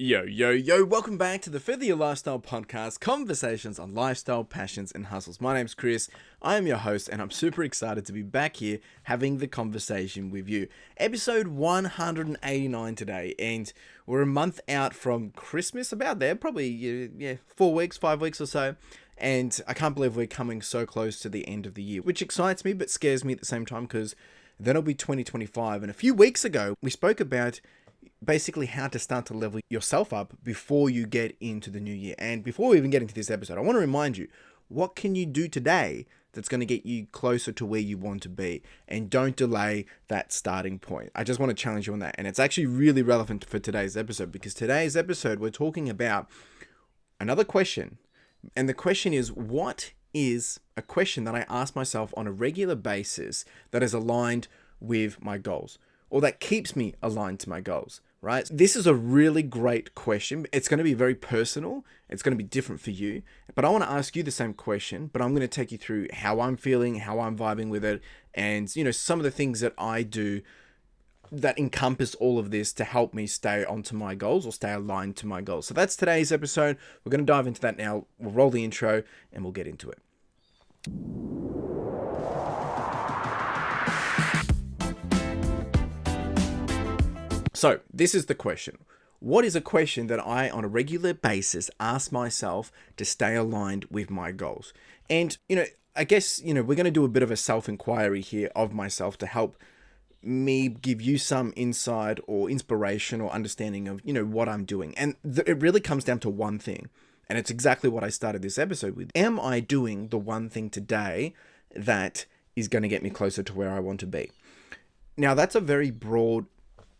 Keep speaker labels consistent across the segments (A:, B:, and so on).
A: Yo, yo, yo, welcome back to the Further Your Lifestyle podcast, conversations on lifestyle, passions, and hustles. My name's Chris, I am your host, and I'm super excited to be back here having the conversation with you. Episode 189 today, and we're a month out from Christmas, about there, probably 4 weeks, 5 weeks or so. And I can't believe we're coming so close to the end of the year, which excites me but scares me at the same time because then it'll be 2025. And a few weeks ago, we spoke about basically how to start to level yourself up before you get into the new year. And before we even get into this episode, I want to remind you, what can you do today that's going to get you closer to where you want to be? And don't delay that starting point. I just want to challenge you on that. And it's actually really relevant for today's episode, because today's episode, we're talking about another question. And the question is, what is a question that I ask myself on a regular basis that is aligned with my goals, or that keeps me aligned to my goals, right? This is a really great question. It's going to be very personal. It's going to be different for you. But I want to ask you the same question, but I'm going to take you through how I'm feeling, how I'm vibing with it, and, some of the things that I do that encompass all of this to help me stay onto my goals or stay aligned to my goals. So that's today's episode. We're going to dive into that now. We'll roll the intro and we'll get into it. So this is the question. What is a question that I, on a regular basis, ask myself to stay aligned with my goals? And, I guess, we're going to do a bit of a self-inquiry here of myself to help me give you some insight or inspiration or understanding of, what I'm doing. And it really comes down to one thing. And it's exactly what I started this episode with. Am I doing the one thing today that is going to get me closer to where I want to be? Now, that's a very broad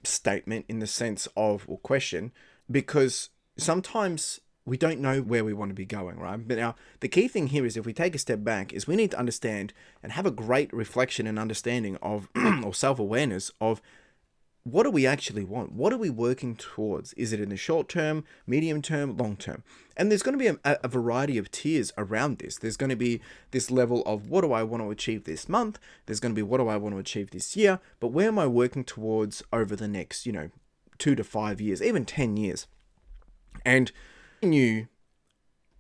A: statement in the sense of, or question, because sometimes we don't know where we want to be going, right? But now the key thing here is, if we take a step back, is we need to understand and have a great reflection and understanding of or self-awareness of, what do we actually want? What are we working towards? Is it in the short term, medium term, long term? And there's going to be a variety of tiers around this. There's going to be this level of, what do I want to achieve this month? There's going to be, what do I want to achieve this year? But where am I working towards over the next, 2 to 5 years, even 10 years? And I knew,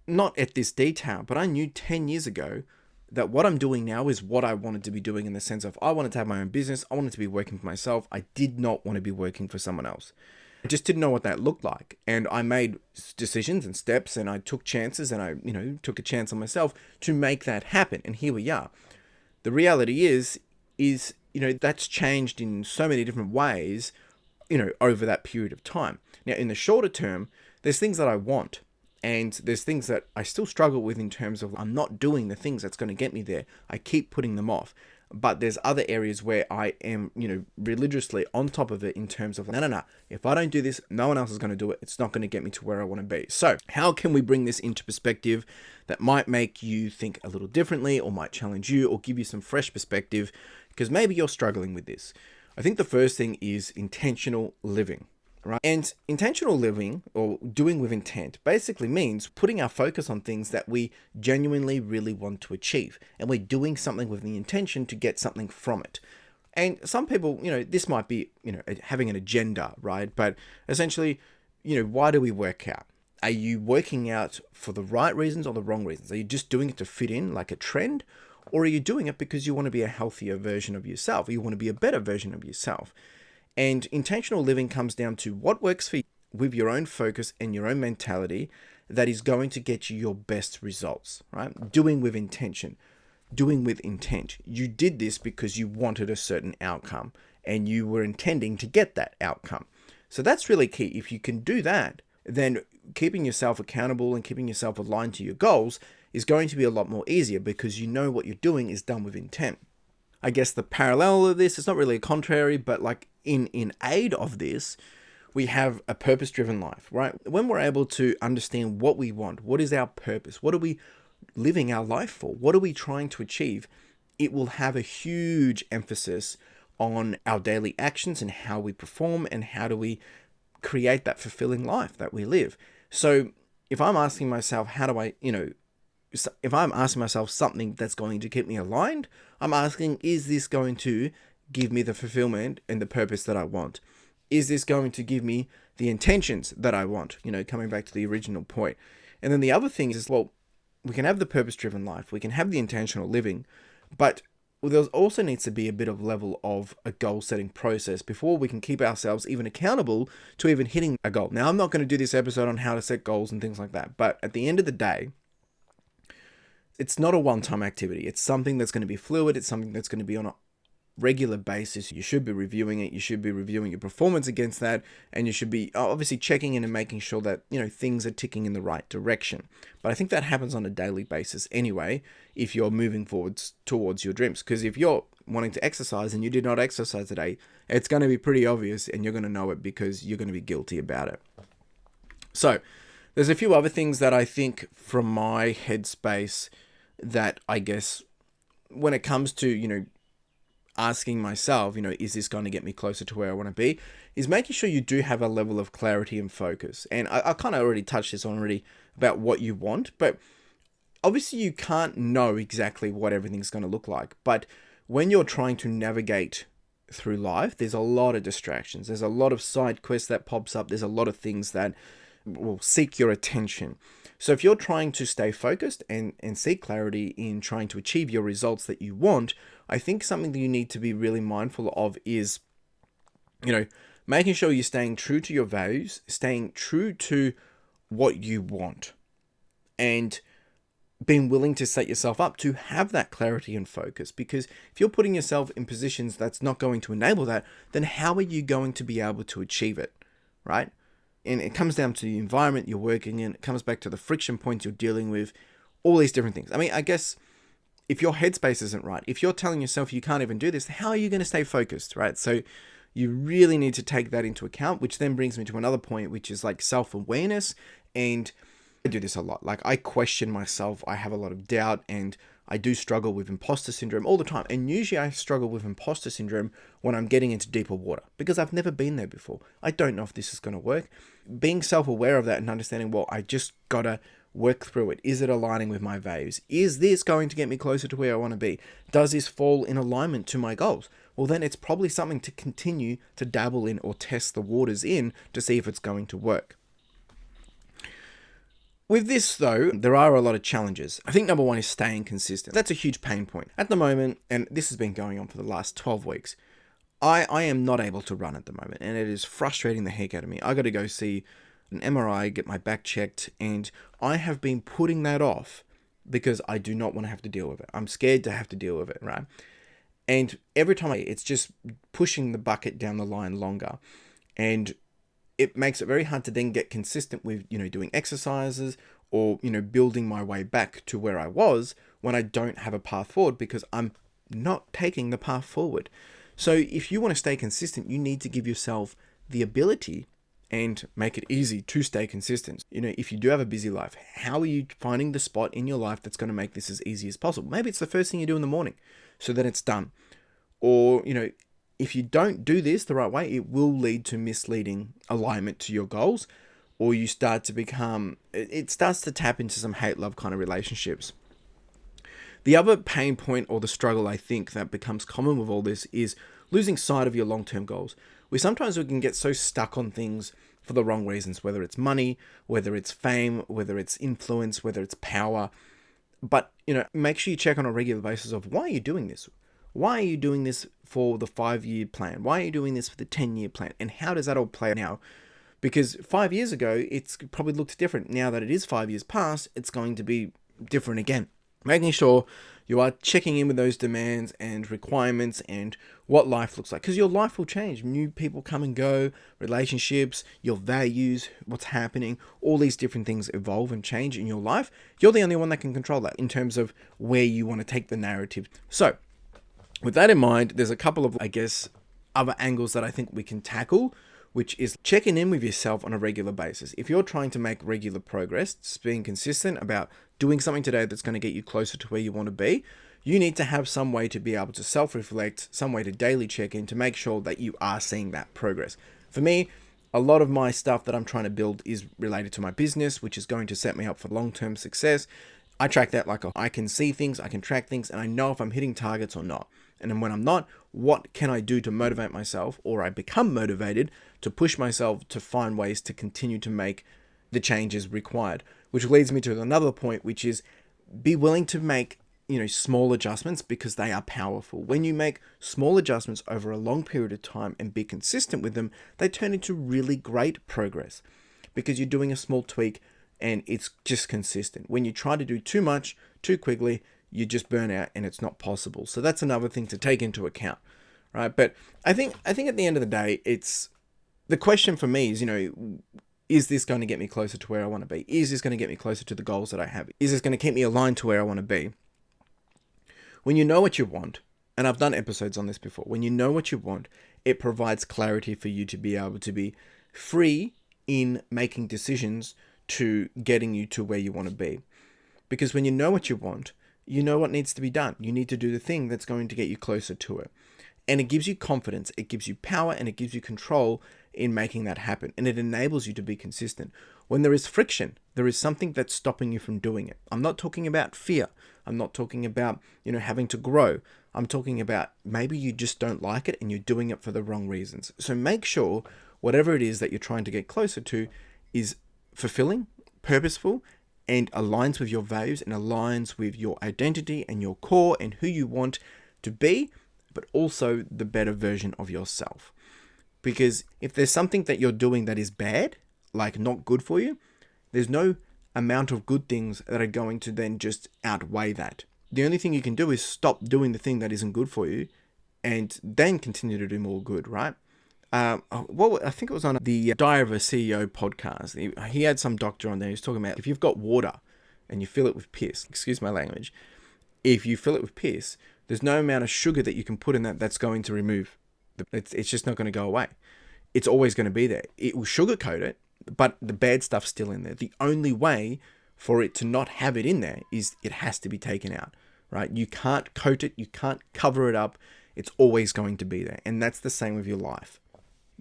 A: not at this detail, but I knew 10 years ago that what I'm doing now is what I wanted to be doing, in the sense of, I wanted to have my own business. I wanted to be working for myself. I did not want to be working for someone else. I just didn't know what that looked like. And I made decisions and steps, and I took chances, and I, took a chance on myself to make that happen. And here we are. The reality is, that's changed in so many different ways, over that period of time. Now, in the shorter term, there's things that I want. And there's things that I still struggle with in terms of, I'm not doing the things that's going to get me there. I keep putting them off. But there's other areas where I am, religiously on top of it, in terms of, no. If I don't do this, no one else is going to do it. It's not going to get me to where I want to be. So how can we bring this into perspective that might make you think a little differently, or might challenge you, or give you some fresh perspective? Because maybe you're struggling with this. I think the first thing is intentional living. Right? And intentional living, or doing with intent, basically means putting our focus on things that we genuinely really want to achieve. And we're doing something with the intention to get something from it. And some people, this might be, having an agenda, right? But essentially, why do we work out? Are you working out for the right reasons or the wrong reasons? Are you just doing it to fit in like a trend? Or are you doing it because you want to be a healthier version of yourself? Or you want to be a better version of yourself? And intentional living comes down to what works for you with your own focus and your own mentality that is going to get you your best results, right? Doing with intention, doing with intent. You did this because you wanted a certain outcome and you were intending to get that outcome. So that's really key. If you can do that, then keeping yourself accountable and keeping yourself aligned to your goals is going to be a lot more easier, because you know what you're doing is done with intent. I guess the parallel of this, it's not really a contrary, but like in aid of this, we have a purpose-driven life, right? When we're able to understand what we want, what is our purpose, what are we living our life for, what are we trying to achieve, it will have a huge emphasis on our daily actions and how we perform and how do we create that fulfilling life that we live. So if I'm asking myself, how do I, if I'm asking myself something that's going to keep me aligned, I'm asking, is this going to give me the fulfillment and the purpose that I want? Is this going to give me the intentions that I want, coming back to the original point. And then the other thing is, well, we can have the purpose-driven life, we can have the intentional living, but there also needs to be a bit of level of a goal-setting process before we can keep ourselves even accountable to even hitting a goal. Now, I'm not going to do this episode on how to set goals and things like that, but at the end of the day, it's not a one-time activity. It's something that's going to be fluid. It's something that's going to be on a regular basis. You should be reviewing it. You should be reviewing your performance against that. And you should be obviously checking in and making sure that, things are ticking in the right direction. But I think that happens on a daily basis anyway, if you're moving forwards towards your dreams. Because if you're wanting to exercise and you did not exercise today, it's going to be pretty obvious and you're going to know it because you're going to be guilty about it. So there's a few other things that I think from my headspace that I guess when it comes to, asking myself, is this going to get me closer to where I want to be, is making sure you do have a level of clarity and focus. And I kind of already touched this on already about what you want, but obviously you can't know exactly what everything's going to look like. But when you're trying to navigate through life, there's a lot of distractions. There's a lot of side quests that pops up. There's a lot of things that will seek your attention. So if you're trying to stay focused and seek clarity in trying to achieve your results that you want, I think something that you need to be really mindful of is, making sure you're staying true to your values, staying true to what you want, and being willing to set yourself up to have that clarity and focus. Because if you're putting yourself in positions that's not going to enable that, then how are you going to be able to achieve it, right? And it comes down to the environment you're working in. It comes back to the friction points you're dealing with, all these different things. I mean, I guess if your headspace isn't right, if you're telling yourself you can't even do this, how are you going to stay focused, right? So you really need to take that into account, which then brings me to another point, which is like self-awareness. And I do this a lot. Like I question myself. I have a lot of doubt and I do struggle with imposter syndrome all the time. And usually I struggle with imposter syndrome when I'm getting into deeper water because I've never been there before. I don't know if this is going to work. Being self-aware of that and understanding, well, I just got to work through it. Is it aligning with my values? Is this going to get me closer to where I want to be? Does this fall in alignment to my goals? Well, then it's probably something to continue to dabble in or test the waters in to see if it's going to work. With this, though, there are a lot of challenges. I think number one is staying consistent. That's a huge pain point. At the moment, and this has been going on for the last 12 weeks, I am not able to run at the moment, and it is frustrating the heck out of me. I got to go see an MRI, get my back checked, and I have been putting that off because I do not want to have to deal with it. I'm scared to have to deal with it, right? And every time it's just pushing the bucket down the line longer. And it makes it very hard to then get consistent with, doing exercises or, building my way back to where I was when I don't have a path forward because I'm not taking the path forward. So if you want to stay consistent, you need to give yourself the ability and make it easy to stay consistent. If you do have a busy life, how are you finding the spot in your life that's going to make this as easy as possible? Maybe it's the first thing you do in the morning so that it's done. Or, if you don't do this the right way, it will lead to misleading alignment to your goals, or you start to become, it starts to tap into some hate-love kind of relationships. The other pain point or the struggle I think that becomes common with all this is losing sight of your long-term goals. Sometimes we can get so stuck on things for the wrong reasons, whether it's money, whether it's fame, whether it's influence, whether it's power. But, make sure you check on a regular basis of why are you doing this? Why are you doing this for the 5-year plan? Why are you doing this for the 10-year plan? And how does that all play now? Because 5 years ago, it's probably looked different. Now that it is 5 years past, it's going to be different again. Making sure you are checking in with those demands and requirements and what life looks like. Because your life will change. New people come and go, relationships, your values, what's happening, all these different things evolve and change in your life. You're the only one that can control that in terms of where you want to take the narrative. So, with that in mind, there's a couple of, other angles that I think we can tackle, which is checking in with yourself on a regular basis. If you're trying to make regular progress, just being consistent about doing something today that's going to get you closer to where you want to be, you need to have some way to be able to self-reflect, some way to daily check in to make sure that you are seeing that progress. For me, a lot of my stuff that I'm trying to build is related to my business, which is going to set me up for long-term success. I track that I can see things, I can track things, and I know if I'm hitting targets or not. And then when I'm not, what can I do to motivate myself, or I become motivated to push myself to find ways to continue to make the changes required? Which leads me to another point, which is be willing to make small adjustments, because they are powerful. When you make small adjustments over a long period of time and be consistent with them, they turn into really great progress, because you're doing a small tweak and it's just consistent. When you try to do too much too quickly, you just burn out and it's not possible. So that's another thing to take into account, right? But I think at the end of the day, it's the question for me is this going to get me closer to where I want to be? Is this going to get me closer to the goals that I have? Is this going to keep me aligned to where I want to be? When you know what you want, and I've done episodes on this before, when you know what you want, it provides clarity for you to be able to be free in making decisions to getting you to where you want to be. Because when you know what you want, you know what needs to be done. You need to do the thing that's going to get you closer to it. And it gives you confidence, it gives you power, and it gives you control in making that happen. And it enables you to be consistent. When there is friction, there is something that's stopping you from doing it. I'm not talking about fear. I'm not talking about, having to grow. I'm talking about maybe you just don't like it and you're doing it for the wrong reasons. So make sure whatever it is that you're trying to get closer to is fulfilling, purposeful, and aligns with your values and aligns with your identity and your core and who you want to be, but also the better version of yourself. Because if there's something that you're doing that is bad, like not good for you, there's no amount of good things that are going to then just outweigh that. The only thing you can do is stop doing the thing that isn't good for you and then continue to do more good, right? I think it was on the Diary of a CEO podcast. He had some doctor on there. He was talking about if you've got water and you fill it with piss, excuse my language, if you fill it with piss, there's no amount of sugar that you can put in that's going to remove. It's just not going to go away. It's always going to be there. It will sugarcoat it, but the bad stuff's still in there. The only way for it to not have it in there is it has to be taken out, right? You can't coat it. You can't cover it up. It's always going to be there. And that's the same with your life.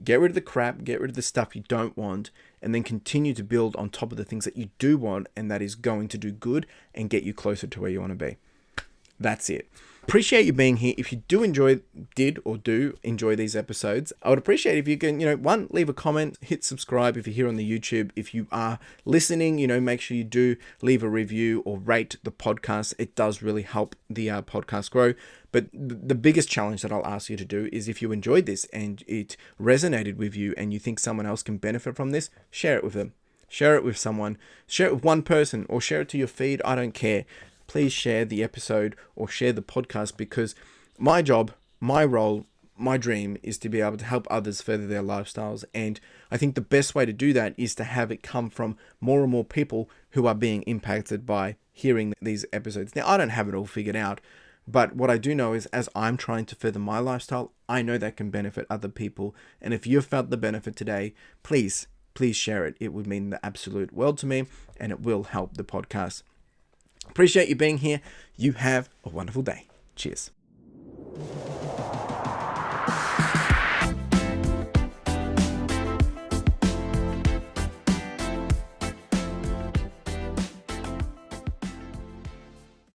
A: Get rid of the crap, get rid of the stuff you don't want, and then continue to build on top of the things that you do want, and that is going to do good and get you closer to where you want to be. That's it. Appreciate you being here. If you do enjoy these episodes, I would appreciate if you can, one, leave a comment, hit subscribe if you're here on the YouTube. If you are listening, make sure you do leave a review or rate the podcast. It does really help the podcast grow. But the biggest challenge that I'll ask you to do is, if you enjoyed this and it resonated with you and you think someone else can benefit from this, share it with them. Share it with someone. Share it with one person or share it to your feed. I don't care. Please share the episode or share the podcast, because my job, my role, my dream is to be able to help others further their lifestyles. And I think the best way to do that is to have it come from more and more people who are being impacted by hearing these episodes. Now, I don't have it all figured out, but what I do know is, as I'm trying to further my lifestyle, I know that can benefit other people. And if you've felt the benefit today, please share it. It would mean the absolute world to me, and it will help the podcast. Appreciate you being here. You have a wonderful day. Cheers.